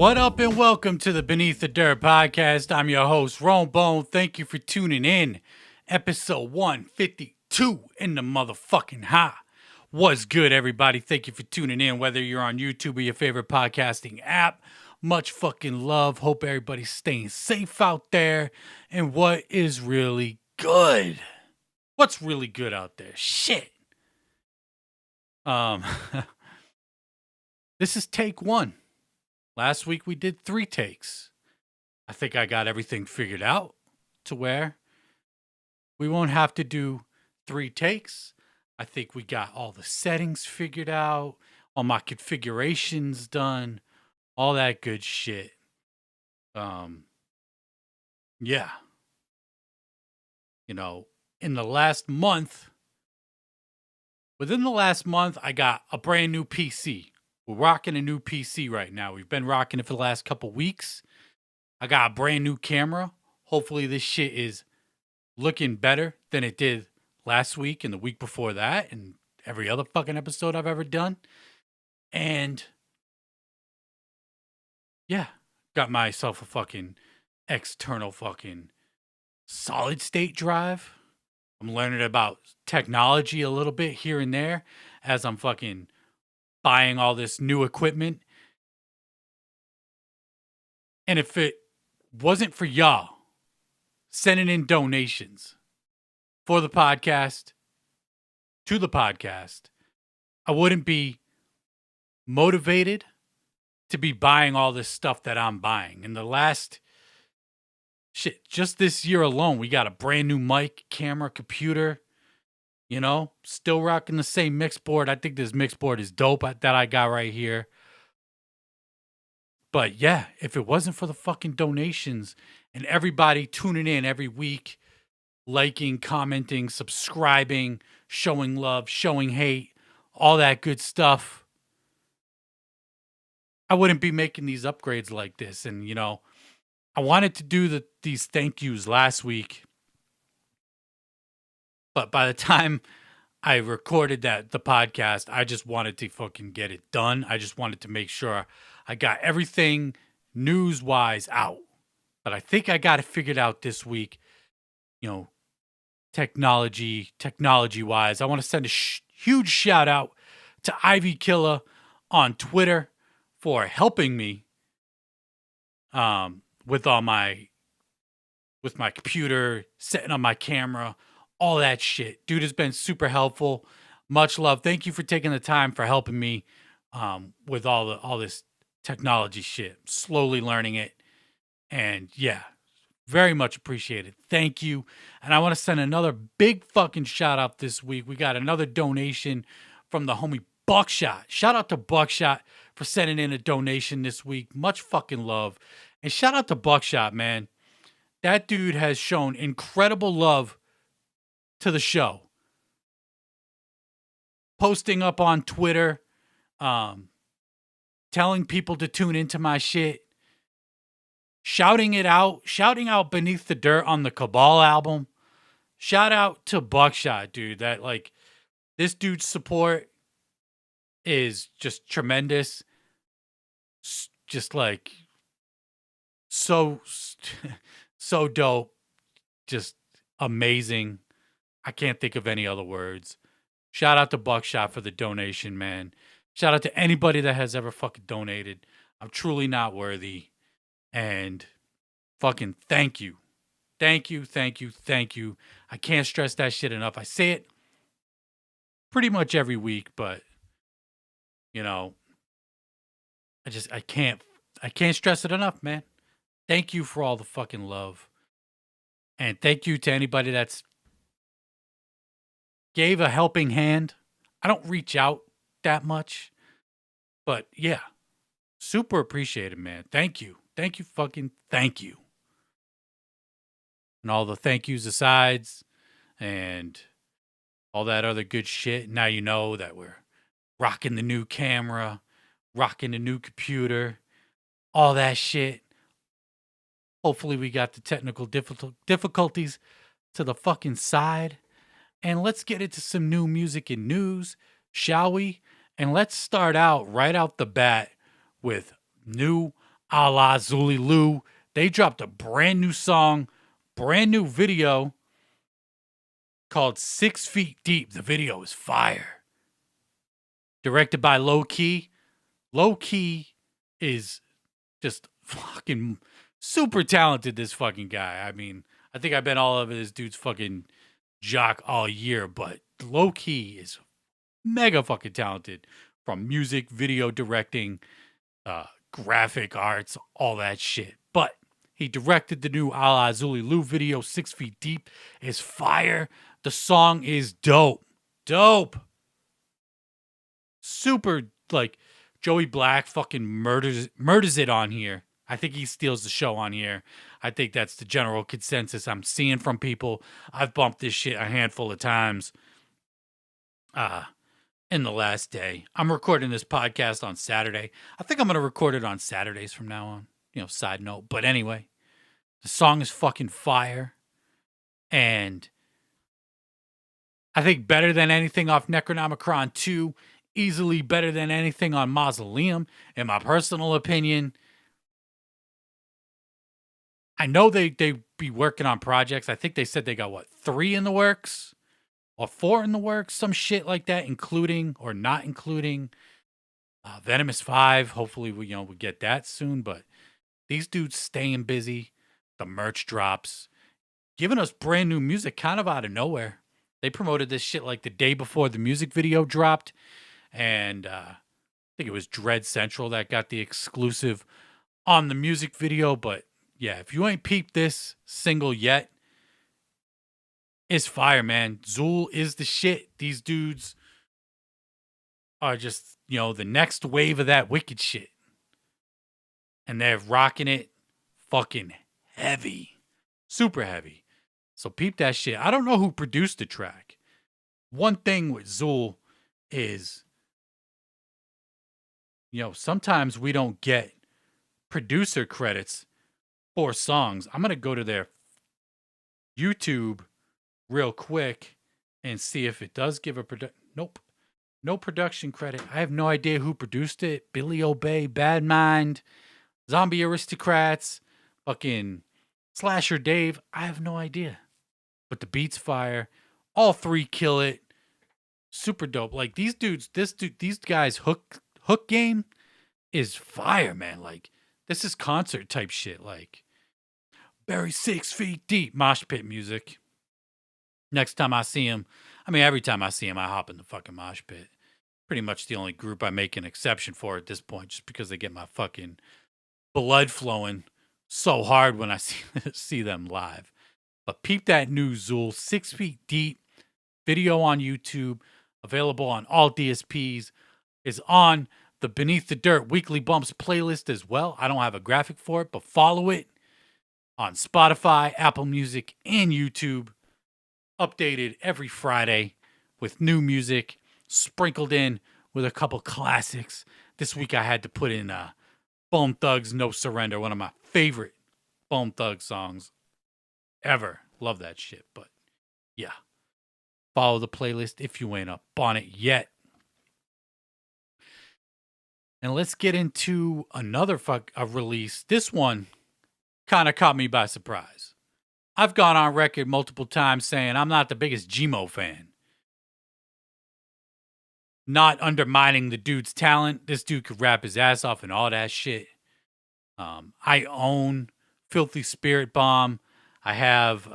What up and welcome to the Beneath the Dirt podcast. I'm your host, Rome Bone. Thank you for tuning in. Episode 152 in the motherfucking high. What's good, everybody? Thank you for tuning in, whether you're on YouTube or your favorite podcasting app. Much fucking love. Hope everybody's staying safe out there. And what is really good? What's really good out there? Shit. This is take one. Last week we did 3 takes. I think I got everything figured out to where we won't have to do 3 takes. I think we got all the settings figured out, all my configurations done, all that good shit. Yeah. You know, within the last month, I got a brand new PC. We're rocking a new PC right now. We've been rocking it for the last couple weeks. I got a brand new camera. Hopefully this shit is looking better than it did last week and the week before that and every other fucking episode I've ever done. And yeah, got myself a fucking external fucking solid state drive. I'm learning about technology a little bit here and there as I'm fucking buying all this new equipment. And if it wasn't for y'all sending in donations for the podcast, to the podcast, I wouldn't be motivated to be buying all this stuff that I'm buying. In the last just this year alone, we got a brand new mic, camera, computer. You know, still rocking the same mix board. I think this mix board is dope that I got right here. But yeah, if it wasn't for the fucking donations and everybody tuning in every week, liking, commenting, subscribing, showing love, showing hate, all that good stuff, I wouldn't be making these upgrades like this. And, you know, I wanted to do these thank yous last week. But by the time I recorded the podcast, I just wanted to fucking get it done. I just wanted to make sure I got everything news-wise out. But I think I got it figured out this week, you know, technology-wise. I want to send a huge shout-out to Ivy Killer on Twitter for helping me with my computer, setting up my camera, all that shit. Dude has been super helpful. Much love. Thank you for taking the time for helping me with all this technology shit. Slowly learning it. And yeah, very much appreciated. Thank you. And I want to send another big fucking shout out this week. We got another donation from the homie Buckshot. Shout out to Buckshot for sending in a donation this week. Much fucking love. And shout out to Buckshot, man. That dude has shown incredible love to the show. Posting up on Twitter, telling people to tune into my shit, shouting out Beneath the Dirt on the Cabal album. Shout out to Buckshot, dude. That, like, this dude's support is just tremendous. Just like so dope. Just amazing. I can't think of any other words. Shout out to Buckshot for the donation, man. Shout out to anybody that has ever fucking donated. I'm truly not worthy. And fucking thank you. Thank you, thank you, thank you. I can't stress that shit enough. I say it pretty much every week, but, you know, I can't stress it enough, man. Thank you for all the fucking love. And thank you to anybody that's gave a helping hand. I don't reach out that much, but yeah, super appreciated, man. Thank you. Thank you, fucking thank you. And all the thank yous asides and all that other good shit. Now you know that we're rocking the new camera, rocking the new computer, all that shit. Hopefully we got the technical difficulties to the fucking side. And let's get into some new music and news, shall we? And let's start out right out the bat with new Alla Xul Elu. They dropped a brand new song, brand new video called 6 Feet Deep. The video is fire. Directed by Low Key. Low Key is just fucking super talented, this fucking guy. I mean, I think I've been all over this dude's fucking jock all year, but Low Key is mega fucking talented from music, video directing, graphic arts, all that shit. But he directed the new Alla Xul Elu video, 6 Feet Deep. Is fire. The song is dope. Dope. Super, like, Joey Black fucking murders it on here. I think he steals the show on here. I think that's the general consensus I'm seeing from people. I've bumped this shit a handful of times in the last day. I'm recording this podcast on Saturday. I think I'm going to record it on Saturdays from now on. Side note. But anyway, the song is fucking fire. And I think better than anything off Necronomicon 2. Easily better than anything on Mausoleum, in my personal opinion. I know they be working on projects. I think they said they got, 3 in the works? Or 4 in the works? Some shit like that, including or not including Venomous 5. Hopefully, we get that soon. But these dudes staying busy. The merch drops. Giving us brand new music kind of out of nowhere. They promoted this shit like the day before the music video dropped. And I think it was Dread Central that got the exclusive on the music video. But yeah, if you ain't peeped this single yet, it's fire, man. Xul is the shit. These dudes are just, the next wave of that wicked shit. And they're rocking it fucking heavy. Super heavy. So peep that shit. I don't know who produced the track. One thing with Xul is, sometimes we don't get producer credits for songs. I'm going to go to their YouTube real quick and see if it does give a Nope. No production credit. I have no idea who produced it. Billy Obey, Bad Mind, Zombie Aristocrats, fucking Slasher Dave. I have no idea. But the beat's fire. All 3 kill it. Super dope. Like these dudes, these guys hook game is fire, man. Like, this is concert type shit. Like, bury 6 feet deep mosh pit music. Next time I see him, every time I see him, I hop in the fucking mosh pit. Pretty much the only group I make an exception for at this point, just because they get my fucking blood flowing so hard when I see them live. But peep that new Xul, 6 Feet Deep video on YouTube, available on all DSPs, is on the Beneath the Dirt Weekly Bumps playlist as well. I don't have a graphic for it, but follow it on Spotify, Apple Music, and YouTube. Updated every Friday with new music, sprinkled in with a couple classics. This week I had to put in Bone Thugs' No Surrender, one of my favorite Bone Thugs songs ever. Love that shit. But yeah, follow the playlist if you ain't up on it yet. And let's get into another release. This one kind of caught me by surprise. I've gone on record multiple times saying I'm not the biggest Gmo fan. Not undermining the dude's talent. This dude could rap his ass off and all that shit. I own Filthy Spirit Bomb. I have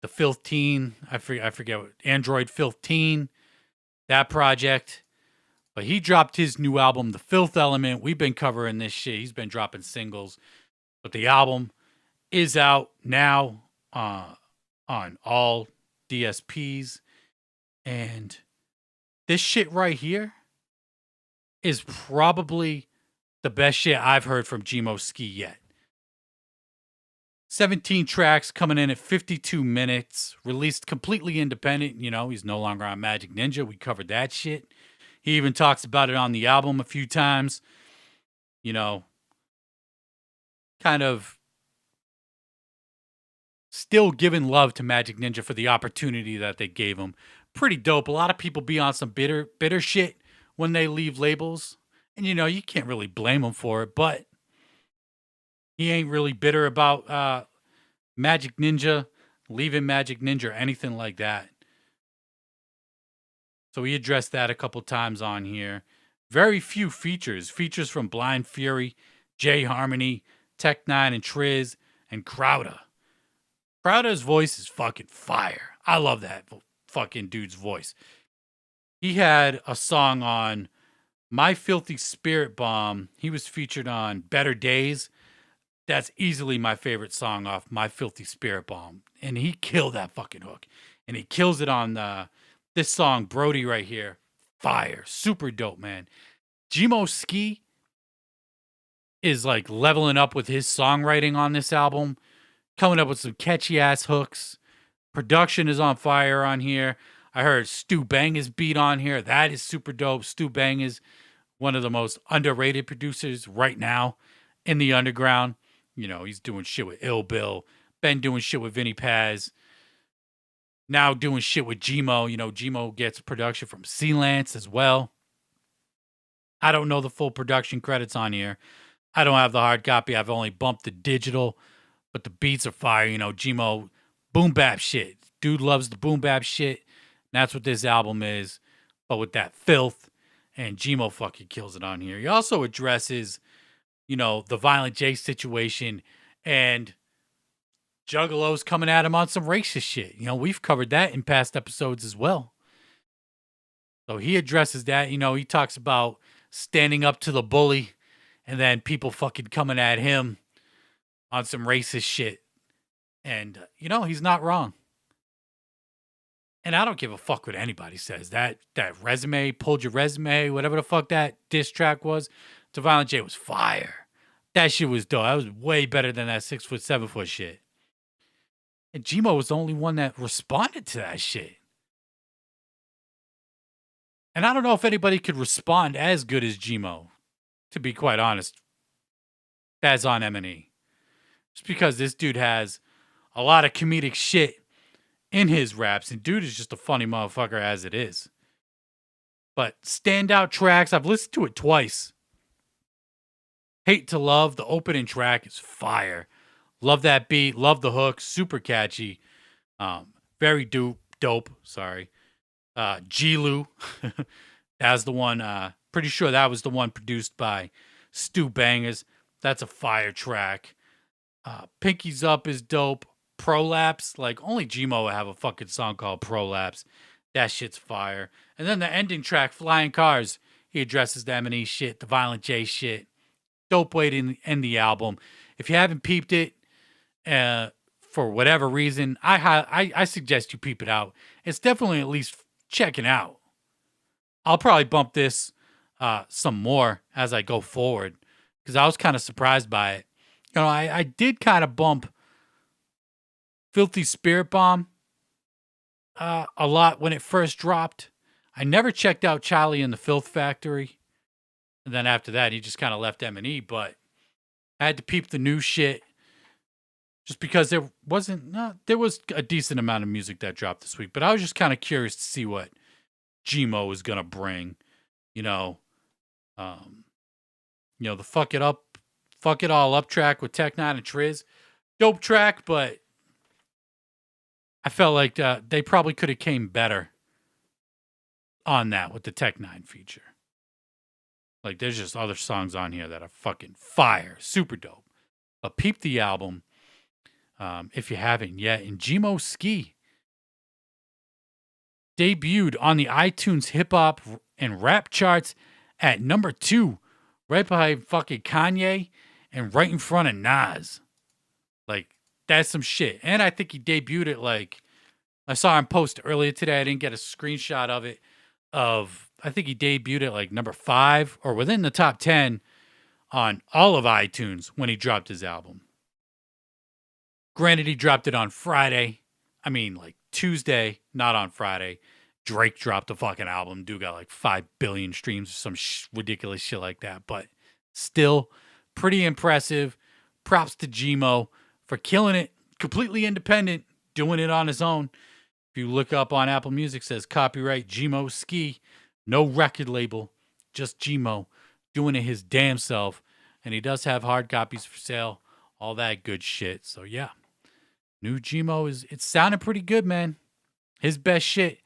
the Filth Teen. I forget what, Android Filth Teen. That project. But he dropped his new album, The Filth Element. We've been covering this shit. He's been dropping singles. But the album is out now on all DSPs. And this shit right here is probably the best shit I've heard from Gmo Ski yet. 17 tracks coming in at 52 minutes. Released completely independent. He's no longer on Magic Ninja. We covered that shit. He even talks about it on the album a few times. Kind of still giving love to Magic Ninja for the opportunity that they gave him. Pretty dope. A lot of people be on some bitter shit when they leave labels. And, you can't really blame him for it, but he ain't really bitter about Magic Ninja, leaving Magic Ninja or anything like that. So he addressed that a couple times on here. Very few features. Features from Blind Fury, J Harmony, Tech Nine and Trizz, and Crowder. Crowder's voice is fucking fire. I love that fucking dude's voice. He had a song on My Filthy Spirit Bomb. He was featured on Better Days. That's easily my favorite song off My Filthy Spirit Bomb. And he killed that fucking hook. And he kills it on this song, Brody, right here. Fire. Super dope, man. Gmo Ski is like leveling up with his songwriting on this album, coming up with some catchy ass hooks. Production is on fire on here. I heard Stu Bang's beat on here. That is super dope. Stu Bang is one of the most underrated producers right now in the underground. He's doing shit with Ill Bill, been doing shit with Vinny Paz, now doing shit with Gmo. Gmo gets production from Sealance as well. I don't know the full production credits on here. I don't have the hard copy. I've only bumped the digital, but the beats are fire. Gmo, boom bap shit. Dude loves the boom bap shit. And that's what this album is, but with that filth. And Gmo fucking kills it on here. He also addresses, the Violent J situation and Juggalos coming at him on some racist shit. We've covered that in past episodes as well. So he addresses that. He talks about standing up to the bully and then people fucking coming at him on some racist shit. And, he's not wrong. And I don't give a fuck what anybody says. That resume, pulled your resume, whatever the fuck that diss track was, to Violent J was fire. That shit was dope. That was way better than that 6 foot, 7 foot shit. And Gmo was the only one that responded to that shit. And I don't know if anybody could respond as good as Gmo, to be quite honest, as on M&E. Just because this dude has a lot of comedic shit in his raps, and dude is just a funny motherfucker as it is. But standout tracks, I've listened to it twice. Hate to Love, the opening track is fire. Love that beat, love the hook, super catchy. Very dope, sorry. Gilu, that's the one, pretty sure that was the one produced by Stu Bangers. That's a fire track. Pinky's Up is dope. Prolapse, like only Gmo would have a fucking song called Prolapse. That shit's fire. And then the ending track, Flying Cars, he addresses the M&E shit, the Violent J shit. Dope way to end the album. If you haven't peeped it, for whatever reason, I suggest you peep it out. It's definitely at least checking out. I'll probably bump this some more as I go forward because I was kind of surprised by it. I did kind of bump Filthy Spirit Bomb a lot when it first dropped. I never checked out Charlie and the Filth Factory. And then after that, he just kind of left M&E, but I had to peep the new shit just because there was a decent amount of music that dropped this week, but I was just kind of curious to see what Gmo was going to bring, the Fuck It All Up track with Tech Nine and Trizz. Dope track, but I felt like they probably could have came better on that with the Tech Nine feature. Like, there's just other songs on here that are fucking fire. Super dope. But peep the album if you haven't yet. And Gmo Ski debuted on the iTunes hip-hop and rap charts at number 2. Right behind fucking Kanye and right in front of Nas. Like, that's some shit. And I think he debuted it like... I saw him post earlier today. I didn't get a screenshot of it. I think he debuted at like number 5 or within the top 10 on all of iTunes when he dropped his album. Granted, he dropped it on Friday. I mean, like Tuesday, not on Friday. Drake dropped the fucking album. Dude got like 5 billion streams or some ridiculous shit like that. But still, pretty impressive. Props to Gmo for killing it. Completely independent. Doing it on his own. If you look up on Apple Music, it says copyright Gmo Ski. No record label. Just Gmo doing it his damn self. And he does have hard copies for sale, all that good shit. So yeah, new Gmo it's sounding pretty good, man. His best shit,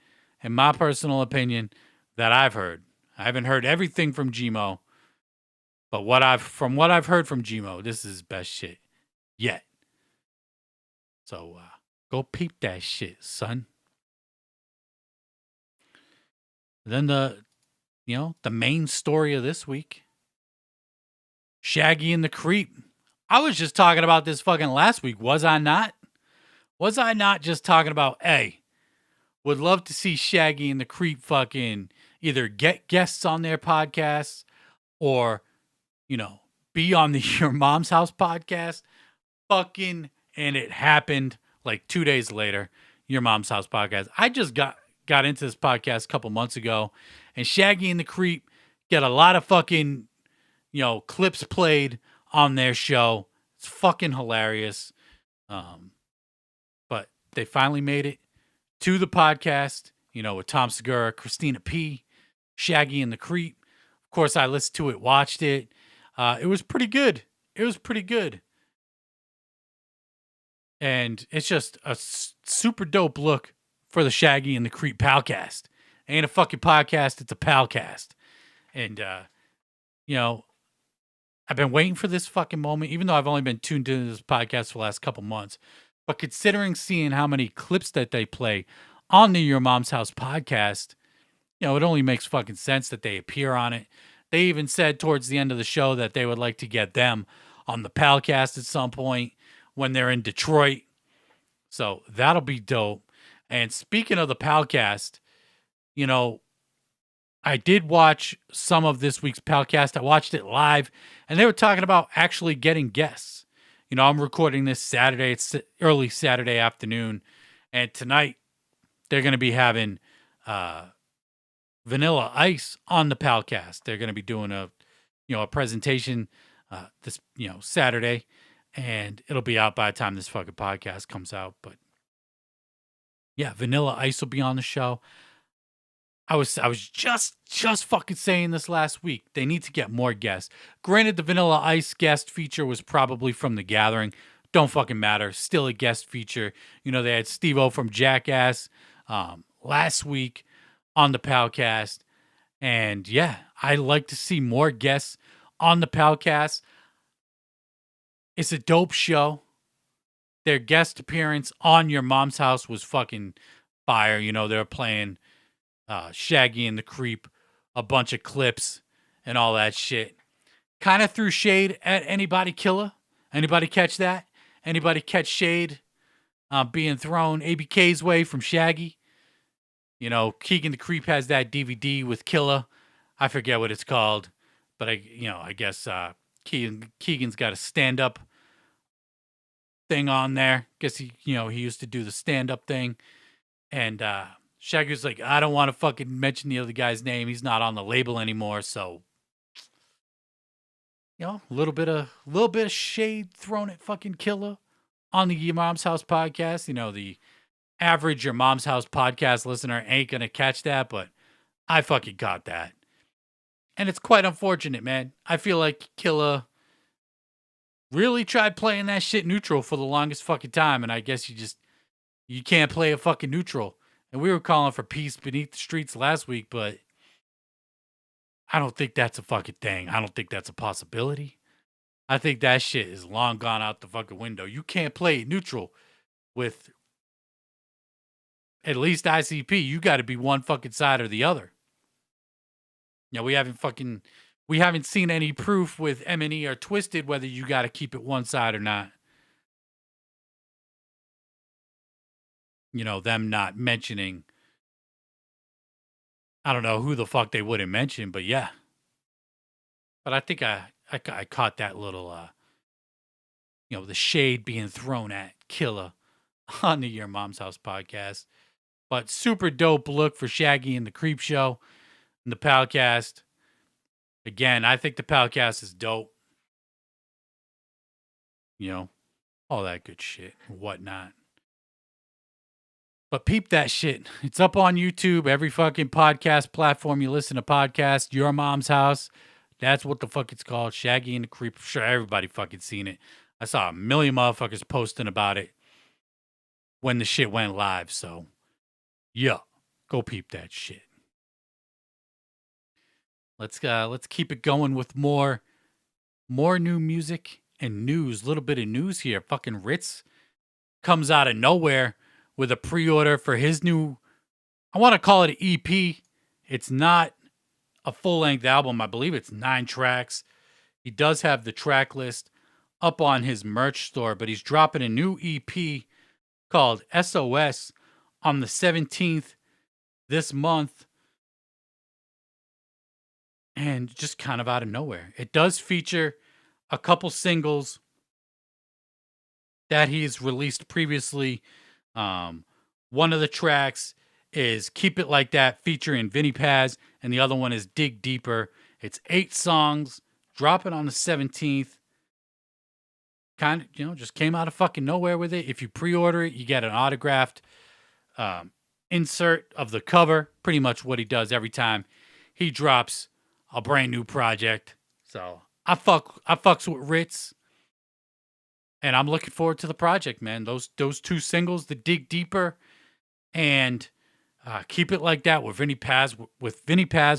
in my personal opinion, that I've heard. I haven't heard everything from Gmo, but from what I've heard from Gmo, this is his best shit yet. So go peep that shit, son. Then the main story of this week, Shaggy and the Creep. I was just talking about this fucking last week, was I not? Was I not just talking about, hey, would love to see Shaggy and the Creep fucking either get guests on their podcasts or, be on the Your Mom's House podcast? Fucking, and it happened like 2 days later, Your Mom's House podcast. I just got into this podcast a couple months ago, and Shaggy and the Creep get a lot of fucking, clips played on their show. It's fucking hilarious. But they finally made it to the podcast, with Tom Segura, Christina P., Shaggy and the Creep. Of course, I listened to it, watched it. It was pretty good. And it's just a super dope look for the Shaggy and the Creep palcast. Ain't a fucking podcast, it's a palcast. And, I've been waiting for this fucking moment, even though I've only been tuned into this podcast for the last couple months. But considering seeing how many clips that they play on the Your Mom's House podcast, it only makes fucking sense that they appear on it. They even said towards the end of the show that they would like to get them on the palcast at some point when they're in Detroit. So that'll be dope. And speaking of the palcast, I did watch some of this week's palcast. I watched it live, and they were talking about actually getting guests. I'm recording this Saturday. It's early Saturday afternoon, and tonight they're going to be having Vanilla Ice on the palcast. They're going to be doing a presentation this Saturday, and it'll be out by the time this fucking podcast comes out. But yeah, Vanilla Ice will be on the show. I was just fucking saying this last week. They need to get more guests. Granted, the Vanilla Ice guest feature was probably from The Gathering. Don't fucking matter. Still a guest feature. They had Steve-O from Jackass last week on the palcast. And yeah, I like to see more guests on the palcast. It's a dope show. Their guest appearance on Your Mom's House was fucking fire. They were playing Shaggy and the Creep, a bunch of clips and all that shit. Kind of threw shade at Anybody Killer. Anybody catch that? Anybody catch shade being thrown ABK's way from Shaggy? Kegan the Creep has that DVD with Killer. I forget what it's called, but I guess Kegan's got a stand-up thing on there. Guess he used to do the stand-up thing, and Shaggy's like, I don't want to fucking mention the other guy's name. He's not on the label anymore. So, a little bit of shade thrown at fucking Killer on the Your Mom's House podcast. The average Your Mom's House podcast listener ain't going to catch that, but I fucking got that. And it's quite unfortunate, man. I feel like Killer really tried playing that shit neutral for the longest fucking time. And I guess you can't play a fucking neutral. And we were calling for peace beneath the streets last week, but I don't think that's a fucking thing. I don't think that's a possibility. I think that shit is long gone out the fucking window. You can't play it neutral with at least ICP. You got to be one fucking side or the other. We haven't seen any proof with M&E or Twiztid whether you got to keep it one side or not. Them not mentioning, I don't know who the fuck they wouldn't mention, but yeah. But I think I caught that little, the shade being thrown at Killer on the Your Mom's House podcast. But super dope look for Shaggy and the Creep Show and the palcast. Again, I think the palcast is dope. All that good shit and whatnot. But peep that shit. It's up on YouTube, every fucking podcast platform you listen to podcasts. Your Mom's House. That's what the fuck it's called. Shaggy and the Creep. I'm sure everybody fucking seen it. I saw a million motherfuckers posting about it when the shit went live. So, yeah, go peep that shit. Let's keep it going with more new music and news. A little bit of news here. Fucking Ritz comes out of nowhere with a pre-order for his new, I want to call it an EP. It's not a full-length album. I believe it's 9 tracks. He does have the track list up on his merch store, but he's dropping a new EP called SOS on the 17th this month. And just kind of out of nowhere. It does feature a couple singles that he's released previously. One of the tracks is Keep It Like That featuring Vinny Paz, and the other one is Dig Deeper. It's 8 songs, dropping on the 17th. Kind of, just came out of fucking nowhere with it. If you pre-order it, you get an autographed insert of the cover. Pretty much what he does every time he drops a brand new project. So I fucks with Ritz. And I'm looking forward to the project, man. Those 2 singles, the Dig Deeper and Keep It Like That with Vinny Paz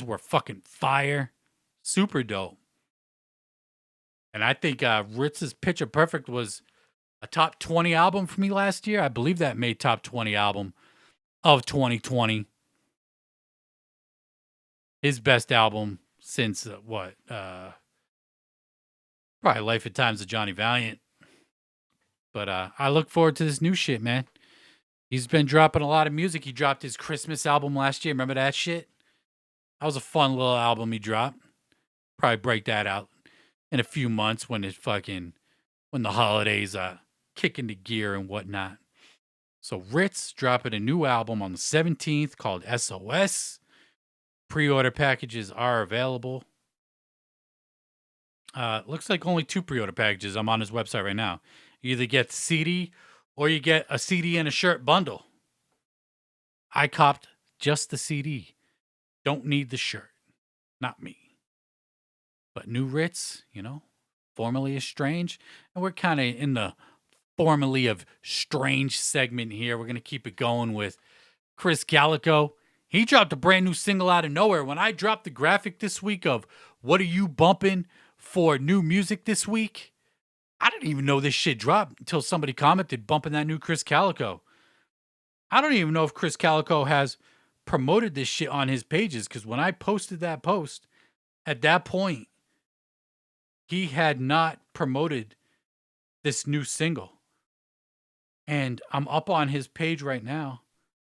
were fucking fire. Super dope. And I think Ritz's Picture Perfect was a top 20 album for me last year. I believe that made top 20 album of 2020. His best album since probably Life at Times of Johnny Valiant. But I look forward to this new shit, man. He's been dropping a lot of music. He dropped his Christmas album last year. Remember that shit? That was a fun little album he dropped. Probably break that out in a few months when the holidays kick into gear and whatnot. So Ritz dropping a new album on the 17th called SOS. Pre-order packages are available. Looks like only 2 pre-order packages. I'm on his website right now. You either get the CD or you get a CD and a shirt bundle. I copped just the CD. Don't need the shirt. Not me. But new Ritz, formerly of Strange. And we're kind of in the formerly of Strange segment here. We're going to keep it going with Krizz Kaliko. He dropped a brand new single out of nowhere. When I dropped the graphic this week of what are you bumping for new music this week, I didn't even know this shit dropped until somebody commented bumping that new Krizz Kaliko. I don't even know if Krizz Kaliko has promoted this shit on his pages, because when I posted that post, at that point, he had not promoted this new single. And I'm up on his page right now,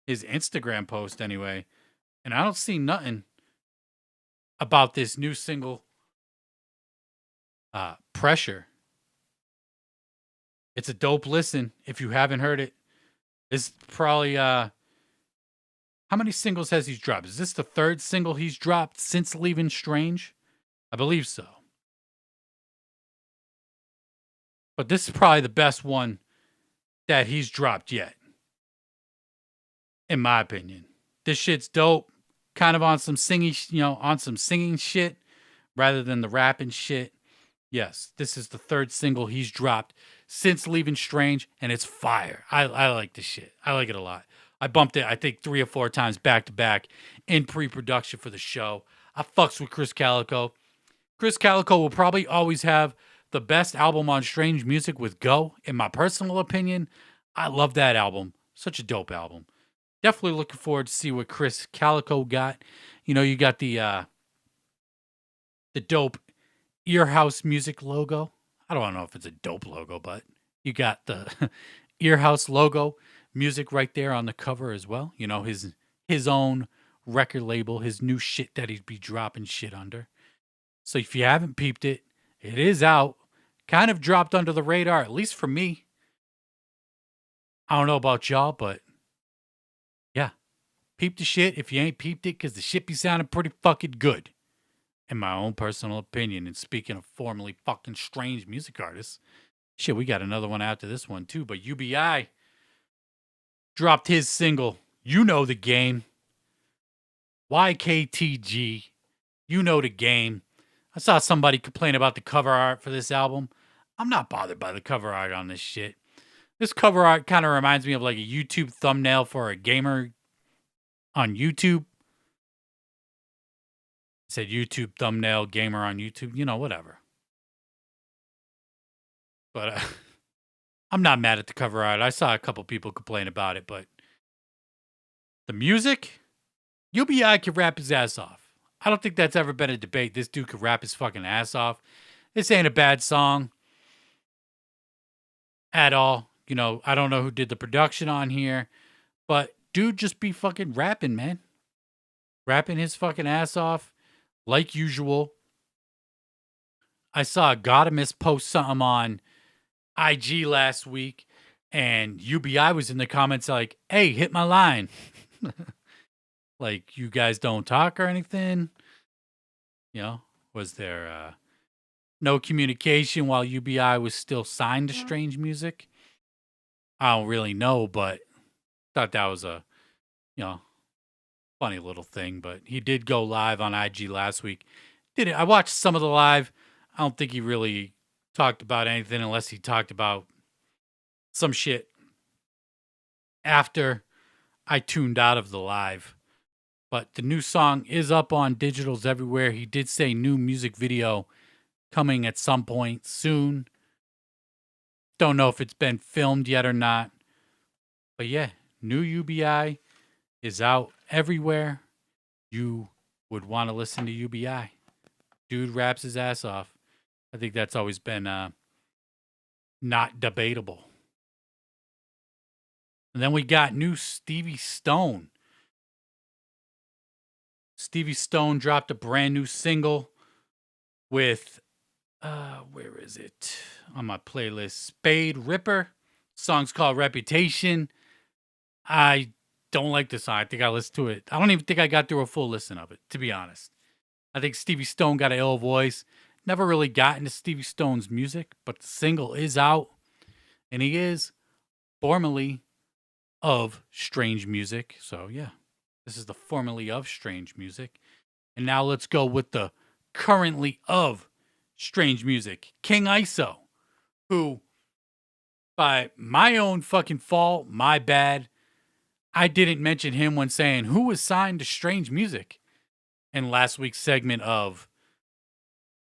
his Instagram post anyway, and I don't see nothing about this new single, Pressure. It's a dope listen if you haven't heard it. It's probably, how many singles has he dropped? Is this the 3rd single he's dropped since leaving Strange? I believe so. But this is probably the best one that he's dropped yet, in my opinion. This shit's dope. Kind of on some singing, singing shit rather than the rapping shit. Yes, this is the 3rd single he's dropped since leaving Strange, and it's fire. I like this shit. I like it a lot. I bumped it, I think, 3 or 4 times back to back in pre-production for the show. I fucks with Krizz Kaliko. Krizz Kaliko will probably always have the best album on Strange Music with Go, in my personal opinion. I love that album. Such a dope album. Definitely looking forward to see what Krizz Kaliko got. You got the dope Earhouse Music logo. I don't know if it's a dope logo, but you got the Earhouse logo music right there on the cover as well. His own record label, his new shit that he'd be dropping shit under. So if you haven't peeped it, it is out. Kind of dropped under the radar, at least for me. I don't know about y'all, but yeah. Peep the shit if you ain't peeped it, because the shit be sounding pretty fucking good, in my own personal opinion. And speaking of formerly fucking Strange music artists, shit, we got another one after this one too. But UBI dropped his single, You Know the Game. YKTG, You Know the Game. I saw somebody complain about the cover art for this album. I'm not bothered by the cover art on this shit. This cover art kind of reminds me of like a YouTube thumbnail for a gamer on YouTube. It said YouTube thumbnail, gamer on YouTube, you know, whatever. But I'm not mad at the cover art. I saw a couple people complain about it, but the music, UBI could rap his ass off. I don't think that's ever been a debate. This dude could rap his fucking ass off. This ain't a bad song at all. You know, I don't know who did the production on here, but dude just be fucking rapping, man. Rapping his fucking ass off like usual. I saw Godamus post something on IG last week, and UBI was in the comments like, hey, hit my line. Like, you guys don't talk or anything? You know, was there no communication while UBI was still signed to Strange Music? I don't really know, but thought that was a, you know, funny little thing. But he did go live on IG last week. Did it? I watched some of the live. I don't think he really talked about anything unless he talked about some shit after I tuned out of the live. But the new song is up on digitals everywhere. He did say new music video coming at some point soon. Don't know if it's been filmed yet or not. But yeah, new UBI is out everywhere. You would want to listen to UBI. Dude raps his ass off. I think that's always been not debatable. And then we got new Stevie Stone. Stevie Stone dropped a brand new single with, where is it? On my playlist, Spade Ripper. Song's called Reputation. I don't like this song. I think I listened to it. I don't even think I got through a full listen of it, to be honest. I think Stevie Stone got an ill voice. Never really got into Stevie Stone's music, but the single is out. And he is formerly of Strange Music. So, yeah, this is the formerly of Strange Music. And now let's go with the currently of Strange Music, King ISO, who, by my own fucking fault, my bad, I didn't mention him when saying who was signed to Strange Music in last week's segment of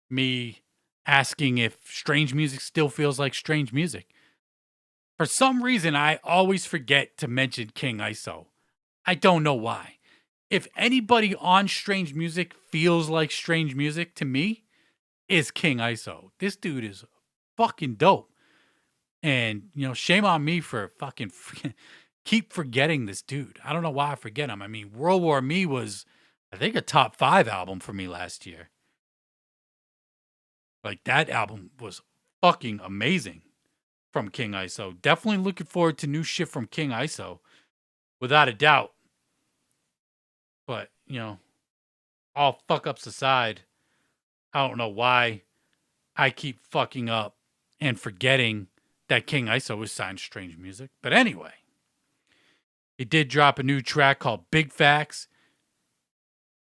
me asking if Strange Music still feels like Strange Music. For some reason, I always forget to mention King ISO. I don't know why. If anybody on Strange Music feels like Strange Music to me, is King ISO. This dude is fucking dope. And, you know, shame on me for fucking keep forgetting this dude. I don't know why I forget him. I mean, World War Me was, I think, a top 5 album for me last year. Like, that album was fucking amazing from King ISO. Definitely looking forward to new shit from King ISO, without a doubt. But, you know, all fuck ups aside, I don't know why I keep fucking up and forgetting that King ISO was signed to Strange Music. But anyway, he did drop a new track called Big Facts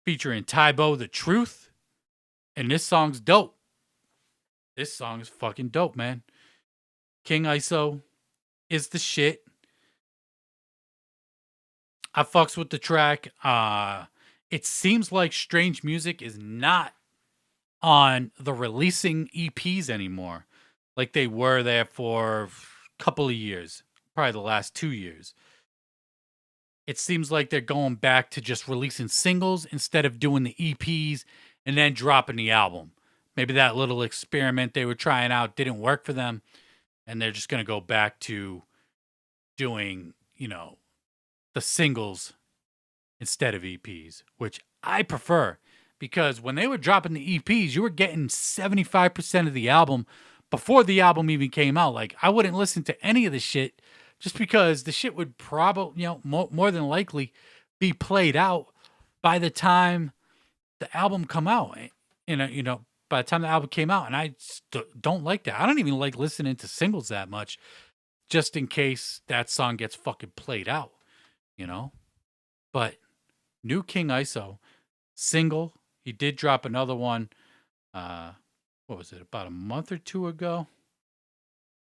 featuring Tybo the Truth. And this song's dope. This song is fucking dope, man. King ISO is the shit. I fucks with the track. It seems like Strange Music is not on the releasing EPs anymore, like they were there for a couple of years, probably the last 2 years. It seems like they're going back to just releasing singles instead of doing the EPs and then dropping the album. Maybe that little experiment they were trying out didn't work for them, and they're just going to go back to doing, you know, the singles instead of EPs, which I prefer, because when they were dropping the EPs, you were getting 75% of the album before the album even came out. Like, I wouldn't listen to any of the shit just because the shit would probably, you know, more than likely be played out by the time the album come out. You know, by the time the album came out, and I don't like that. I don't even like listening to singles that much, just in case that song gets fucking played out, you know? But new King ISO single, he did drop another one what was it, about a month or two ago?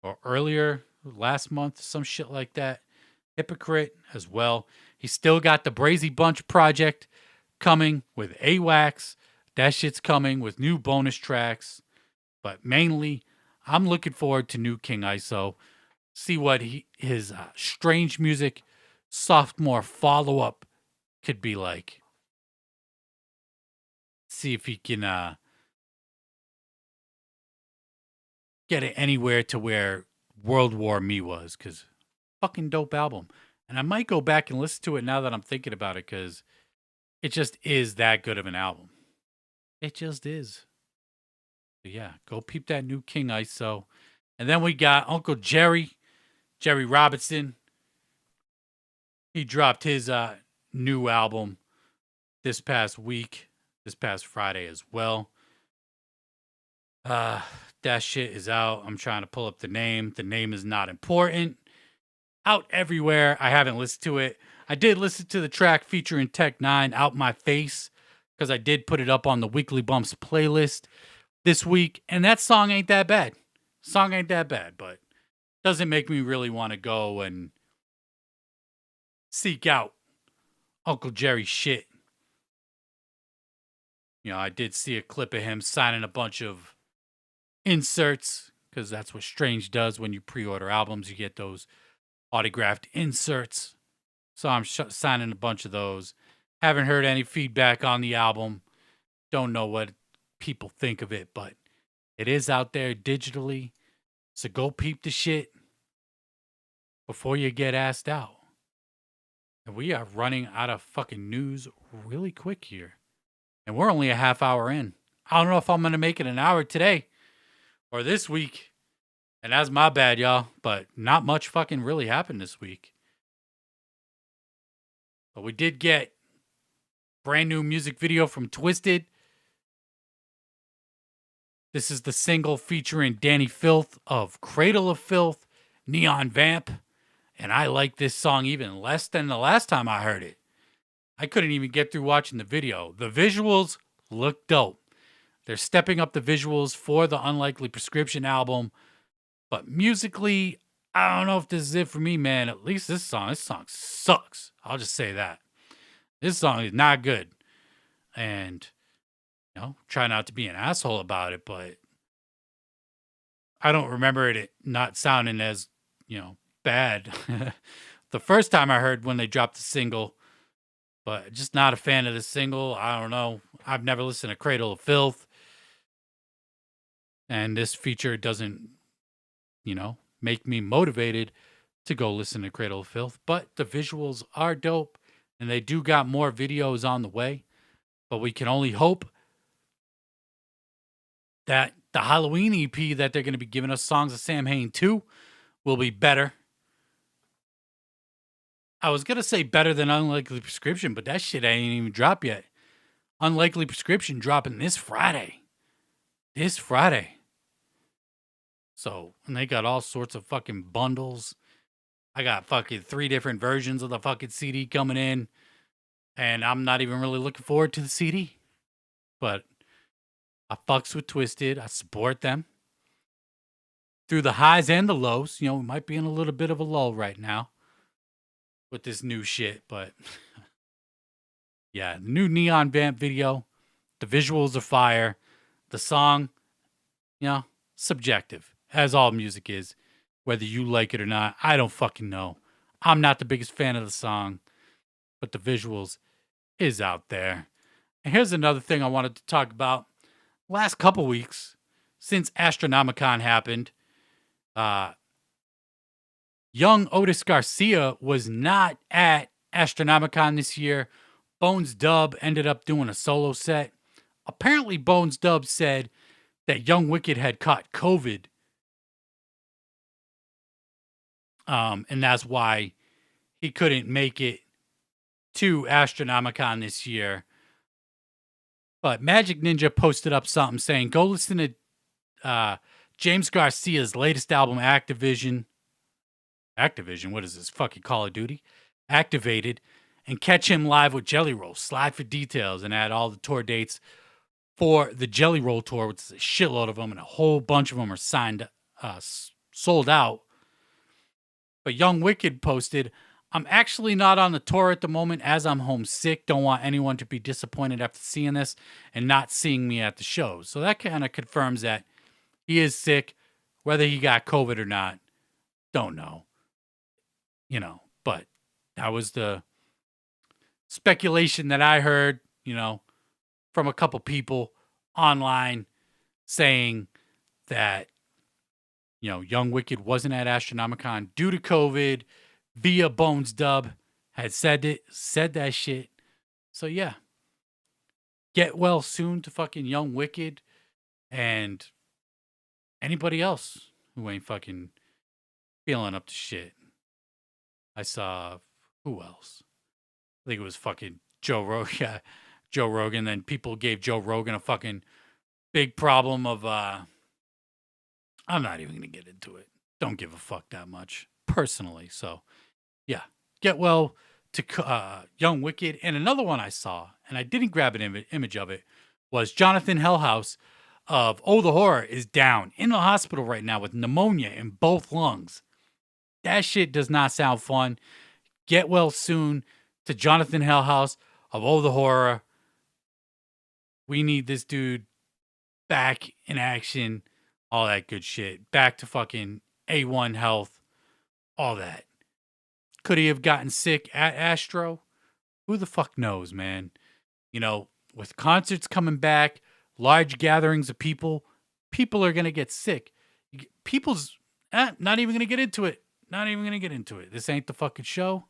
Or earlier, last month, some shit like that. Hypocrite as well. He's still got the Brazy Bunch project coming with AWACS. That shit's coming with new bonus tracks. But mainly, I'm looking forward to new King ISO. See what his strange music sophomore follow-up could be like. See if he can get it anywhere to where World War Me was, because fucking dope album. And I might go back and listen to it now that I'm thinking about it, because it just is that good of an album. It just is. But yeah, go peep that new King ISO. And then we got Uncle Jehry Robinson. He dropped his new album this past Friday as well. That shit is out. I'm trying to pull up the name. The name is not important. Out everywhere. I haven't listened to it. I did listen to the track featuring Tech 9, Out My Face, because I did put it up on the Weekly Bumps playlist this week, and that song ain't that bad. But doesn't make me really want to go and seek out Uncle Jehry's shit. You know, I did see a clip of him signing a bunch of inserts, because that's what Strange does when you pre-order albums. You get those autographed inserts. So I'm signing a bunch of those. Haven't heard any feedback on the album. Don't know what people think of it, but it is out there digitally. So go peep the shit before you get asked out. And we are running out of fucking news really quick here. And we're only a half hour in. I don't know if I'm going to make it an hour today or this week. And that's my bad, y'all. But not much fucking really happened this week. But we did get brand new music video from Twiztid. This is the single featuring Danny Filth of Cradle of Filth, Neon Vamp. And I like this song even less than the last time I heard it. I couldn't even get through watching the video. The visuals look dope. They're stepping up the visuals for the Unlikely Prescription album. But musically, I don't know if this is it for me, man. At least this song sucks. I'll just say that. This song is not good. And, you know, try not to be an asshole about it, but I don't remember it not sounding as, you know, bad the first time I heard when they dropped the single. But just not a fan of the single. I don't know. I've never listened to Cradle of Filth. And this feature doesn't, you know, make me motivated to go listen to Cradle of Filth. But the visuals are dope. And they do got more videos on the way. But we can only hope that the Halloween EP that they're going to be giving us, Songs of Samhain 2, will be better. I was going to say better than Unlikely Prescription, but that shit ain't even dropped yet. Unlikely Prescription dropping this Friday. So, and they got all sorts of fucking bundles. I got fucking 3 different versions of the fucking CD coming in. And I'm not even really looking forward to the CD. But I fucks with Twiztid. I support them. Through the highs and the lows. You know, we might be in a little bit of a lull right now with this new shit, but yeah, the new Neon Vamp video, the visuals are fire. The song, you know, subjective, as all music is. Whether you like it or not, I don't fucking know. I'm not the biggest fan of the song, but the visuals is out there. And here's another thing I wanted to talk about. Last couple weeks, since Astronomicon happened, young Otis Garcia was not at Astronomicon this year. Bones Dub ended up doing a solo set. Apparently, Bones Dub said that Young Wicked had caught COVID. And that's why he couldn't make it to Astronomicon this year. But Magic Ninja posted up something saying, go listen to James Garcia's latest album, Activision, what is this, fucking Call of Duty? Activated, and catch him live with Jelly Roll. Slide for details and add all the tour dates for the Jelly Roll tour, which is a shitload of them, and a whole bunch of them are signed, sold out. But Young Wicked posted, I'm actually not on the tour at the moment as I'm homesick. Don't want anyone to be disappointed after seeing this and not seeing me at the shows. So that kind of confirms that he is sick. Whether he got COVID or not, don't know. You know, but that was the speculation that I heard, you know, from a couple people online saying that, you know, Young Wicked wasn't at Astronomicon due to COVID via Bones Dub had said that shit. So yeah, get well soon to fucking Young Wicked and anybody else who ain't fucking feeling up to shit. I saw, who else? I think it was fucking Joe Rogan. Yeah, Joe Rogan. Then people gave Joe Rogan a fucking big problem of, I'm not even going to get into it. Don't give a fuck that much, personally. So, yeah. Get well to Young Wicked. And another one I saw, and I didn't grab an image of it, was Jonathan Hellhouse of Oh the Horror is down in the hospital right now with pneumonia in both lungs. That shit does not sound fun. Get well soon to Jonathan Hellhouse of Oh the Horror. We need this dude back in action. All that good shit. Back to fucking A1 health. All that. Could he have gotten sick at Astro? Who the fuck knows, man? You know, with concerts coming back, large gatherings of people are going to get sick. People's not even going to get into it. Not even going to get into it. This ain't the fucking show.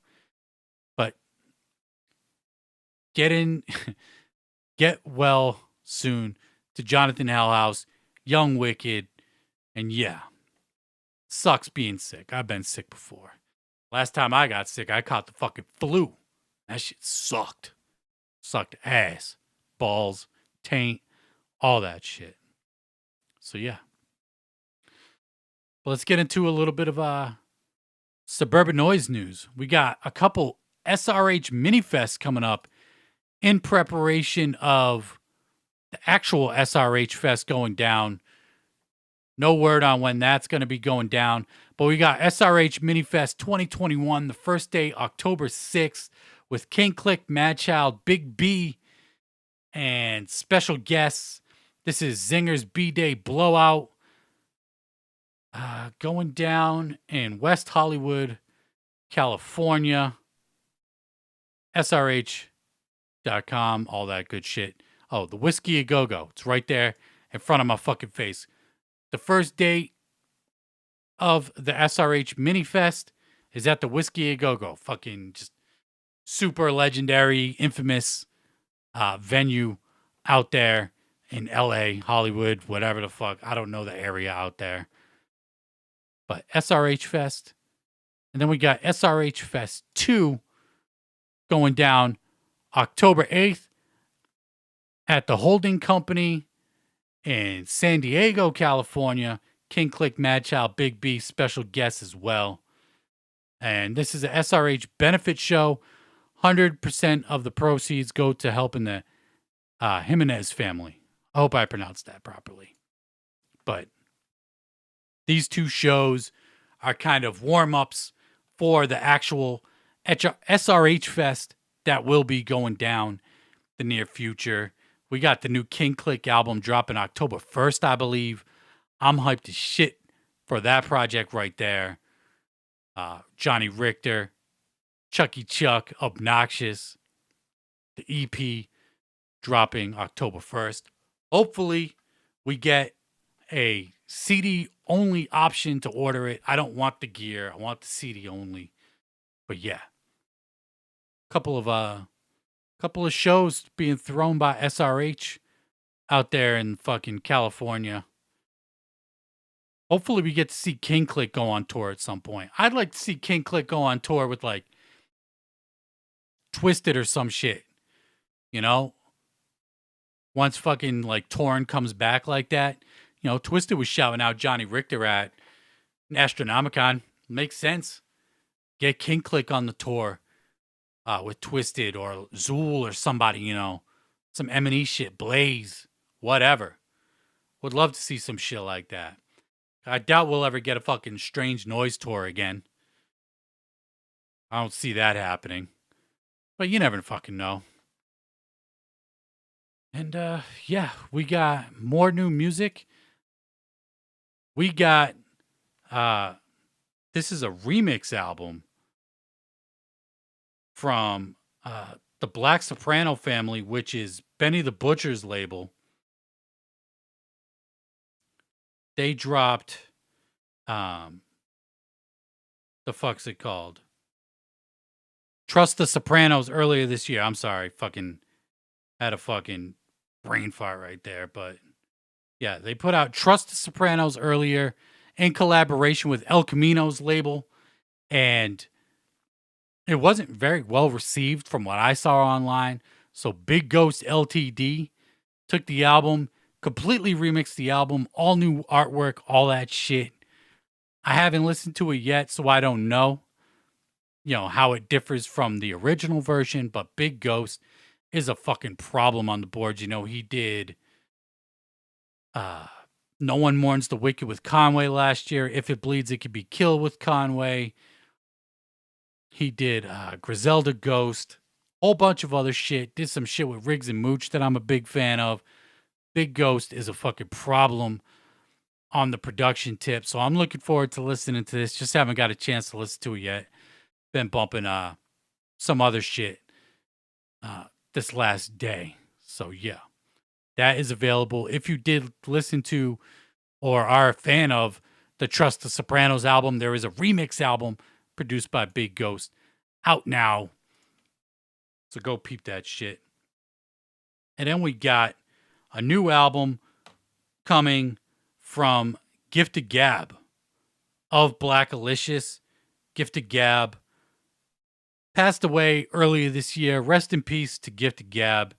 But get well soon to Jonathan Hellhouse, Young Wicked, and yeah, sucks being sick. I've been sick before. Last time I got sick, I caught the fucking flu. That shit sucked. Sucked ass, balls, taint, all that shit. So yeah. But let's get into a little bit of Suburban Noise news. We got a couple SRH Minifests coming up in preparation of the actual SRH Fest going down. No word on when that's going to be going down. But we got SRH Minifest 2021, the first day, October 6th, with King Click, Madchild, Big B, and special guests. This is Zinger's B-Day Blowout. Going down in West Hollywood, California. SRH.com, all that good shit. Oh, the Whiskey A Go-Go. It's right there in front of my fucking face. The first date of the SRH Minifest is at the Whiskey A Go-Go. Fucking just super legendary, infamous venue out there in LA, Hollywood, whatever the fuck. I don't know the area out there. But SRH Fest. And then we got SRH Fest 2 going down October 8th at the Holding Company in San Diego, California. King Click, Madchild, Big B, special guests as well. And this is a SRH benefit show. 100% of the proceeds go to helping the Jimenez family. I hope I pronounced that properly. But these two shows are kind of warm-ups for the actual SRH Fest that will be going down the near future. We got the new King Click album dropping October 1st, I believe. I'm hyped as shit for that project right there. Johnny Richter, Chucky Chuck, Obnoxious. The EP dropping October 1st. Hopefully, we get a CD-only option to order it. I don't want the gear. I want the CD only. But yeah. Couple of shows being thrown by SRH out there in fucking California. Hopefully we get to see King Click go on tour at some point. I'd like to see King Click go on tour with like Twiztid or some shit. You know? Once fucking like Torn comes back like that. You know, Twiztid was shouting out Johnny Richter at Astronomicon. Makes sense. Get King Click on the tour with Twiztid or LAZUL or somebody, you know. Some M&E shit. Blaze. whatever. Would love to see some shit like that. I doubt we'll ever get a fucking Strange Noise tour again. I don't see that happening. But you never fucking know. And yeah, we got more new music. We got this is a remix album from the Black Soprano family, which is Benny the Butcher's label. They dropped the fuck's it called? Trust the Sopranos earlier this year. I'm sorry, fucking had a fucking brain fart right there, but yeah, they put out Trust the Sopranos earlier in collaboration with El Camino's label, and it wasn't very well received from what I saw online. So Big Ghost LTD took the album, completely remixed the album, all new artwork, all that shit. I haven't listened to it yet, so I don't know, how it differs from the original version, but Big Ghost is a fucking problem on the boards. He did No One Mourns the Wicked with Conway last year. If It Bleeds, It Could Be Killed with Conway. He did Griselda Ghost, whole bunch of other shit. Did some shit with Riggs and Mooch that I'm a big fan of. Big Ghost is a fucking problem on the production tip. So I'm looking forward to listening to this. Just haven't got a chance to listen to it yet. Been bumping some other shit this last day. So yeah, that is available. If you did listen to or are a fan of the Trust the Sopranos album, there is a remix album produced by Big Ghost out now. So go peep that shit. And then we got a new album coming from Gifted Gab of Black Alicious. Gifted Gab passed away earlier this year. Rest in peace to Gifted Gab.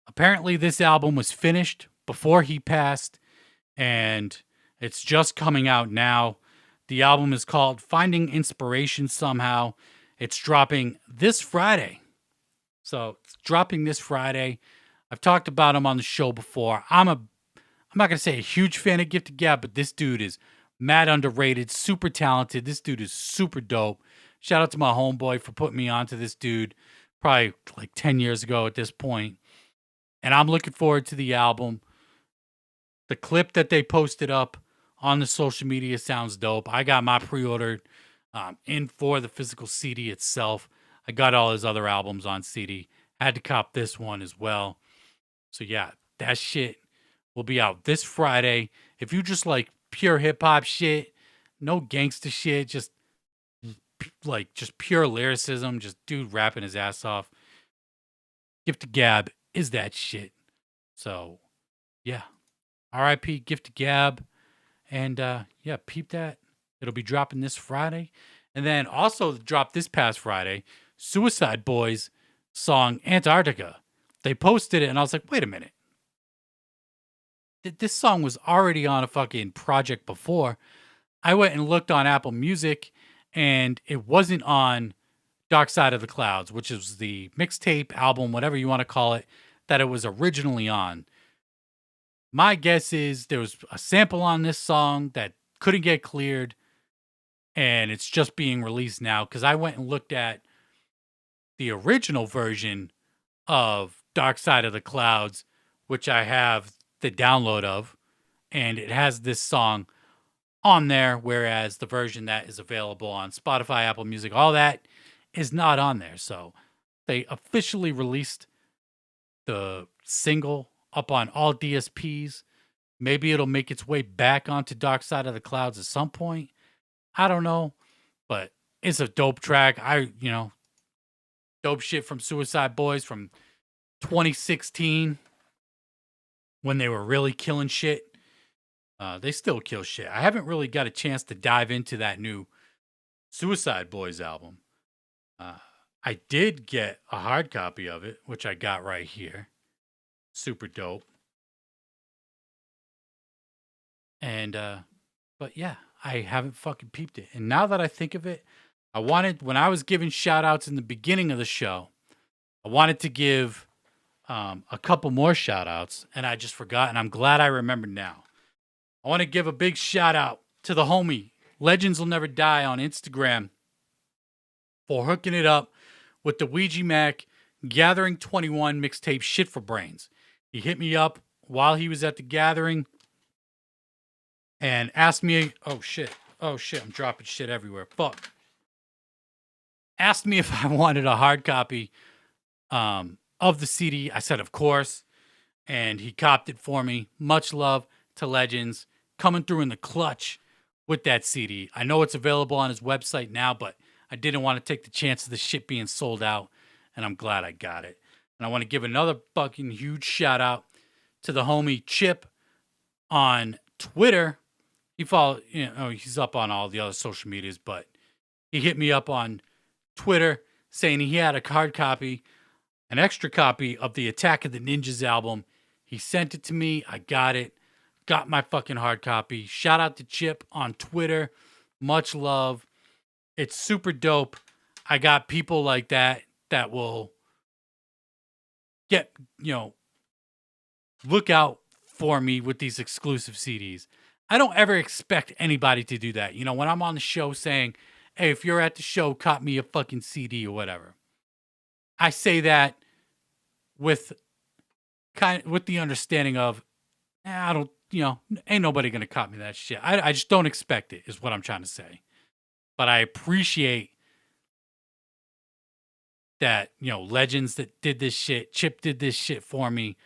Apparently this album was finished before he passed, and it's just coming out now. The album is called Finding Inspiration Somehow. It's dropping this Friday. So it's dropping this Friday. I've talked about him on the show before. I'm not going to say a huge fan of Gifted Gab, but this dude is mad underrated, super talented. This dude is super dope. Shout out to my homeboy for putting me onto this dude probably like 10 years ago at this point. And I'm looking forward to the album. The clip that they posted up on the social media sounds dope. I got my pre-ordered in for the physical CD itself. I got all his other albums on CD. Had to cop this one as well. So yeah, that shit will be out this Friday. If you just like pure hip-hop shit, no gangsta shit, just pure lyricism, just dude rapping his ass off, Gifted Gab is that shit. So yeah, R.I.P. Gifted Gab. And yeah, peep that. It'll be dropping this Friday. And then also dropped this past Friday, Suicide Boys song Antarctica. They posted it and I was like, wait a minute. This song was already on a fucking project before. I went and looked on Apple Music and it wasn't on Dark Side of the Clouds, which is the mixtape album, whatever you want to call it, that it was originally on. My guess is there was a sample on this song that couldn't get cleared and it's just being released now, because I went and looked at the original version of Dark Side of the Clouds, which I have the download of, and it has this song on there, whereas the version that is available on Spotify, Apple Music, all that is not on there. So they officially released the single up on all DSPs. Maybe it'll make its way back onto Dark Side of the Clouds at some point. I don't know, but it's a dope track. Dope shit from Suicide Boys from 2016 when they were really killing shit. They still kill shit. I haven't really got a chance to dive into that new Suicide Boys album. I did get a hard copy of it, which I got right here. Super dope. And, but yeah, I haven't fucking peeped it. And now that I think of it, when I was giving shout outs in the beginning of the show, I wanted to give a couple more shout outs, and I just forgot, and I'm glad I remembered now. I want to give a big shout out to the homie Legends Will Never Die on Instagram for hooking it up with the Ouija Mac Gathering 21 mixtape Shit for Brains. He hit me up while he was at the gathering and asked me, oh shit, I'm dropping shit everywhere. Fuck. Asked me if I wanted a hard copy of the CD. I said, of course. And he copped it for me. Much love to Legends. Coming through in the clutch with that CD. I know it's available on his website now, but I didn't want to take the chance of the shit being sold out. And I'm glad I got it. And I want to give another fucking huge shout out to the homie Chip on Twitter. He's up on all the other social medias, but he hit me up on Twitter saying he had a hard copy, an extra copy of the Attack of the Ninjas album. He sent it to me. I got it. Got my fucking hard copy. Shout out to Chip on Twitter. Much love. It's super dope. I got people like that will get, look out for me with these exclusive CDs. I don't ever expect anybody to do that. When I'm on the show saying, hey, if you're at the show, cop me a fucking CD or whatever. I say that with the understanding of, I don't, ain't nobody going to cop me that shit. I just don't expect it, is what I'm trying to say. But I appreciate that, Legends that did this shit, Chip did this shit for me,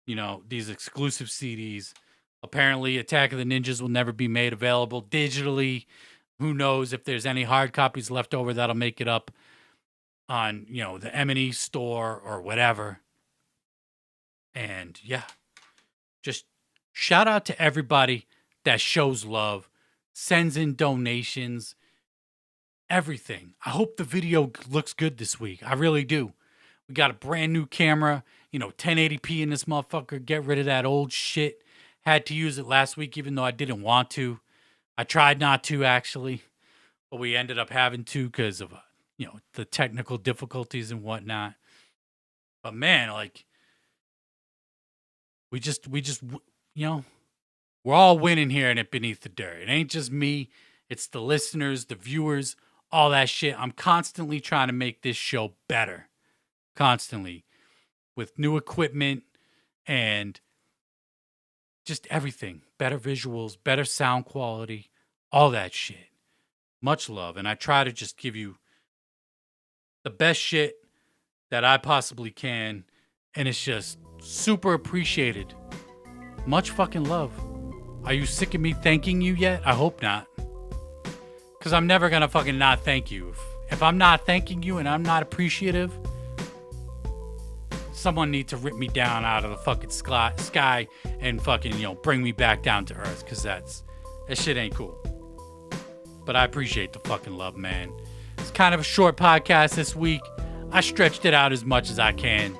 these exclusive CDs. Apparently, Attack of the Ninjas will never be made available digitally. Who knows if there's any hard copies left over that'll make it up on, the M&E store or whatever. And yeah, just shout out to everybody that shows love, sends in donations, everything. I hope the video looks good this week. I really do. We got a brand new camera, 1080p in this motherfucker. Get rid of that old shit. Had to use it last week, even though I didn't want to. I tried not to, actually, but we ended up having to because of, the technical difficulties and whatnot. But man, we just, we're all winning here in it Beneath the Dirt. It ain't just me. It's the listeners, the viewers, all that shit. I'm constantly trying to make this show better. Constantly. With new equipment and just everything. Better visuals, better sound quality, all that shit. Much love. And I try to just give you the best shit that I possibly can. And it's just super appreciated. Much fucking love. Are you sick of me thanking you yet? I hope not. Because I'm never going to fucking not thank you. If I'm not thanking you and I'm not appreciative, someone needs to rip me down out of the fucking sky and fucking, bring me back down to earth. Because that shit ain't cool. But I appreciate the fucking love, man. It's kind of a short podcast this week. I stretched it out as much as I can.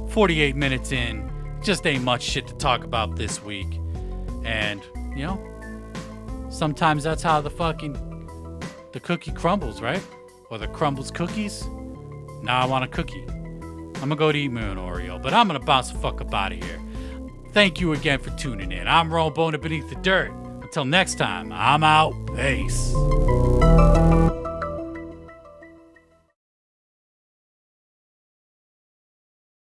48 minutes in. Just ain't much shit to talk about this week. And, sometimes that's how the cookie crumbles, right? Or the crumbles cookies. Now I want a cookie. I'm gonna go to eat me an Oreo, but I'm gonna bounce the fuck up out of here. Thank you again for tuning in. I'm Ron Boner Beneath the Dirt. Until next time, I'm out. Peace.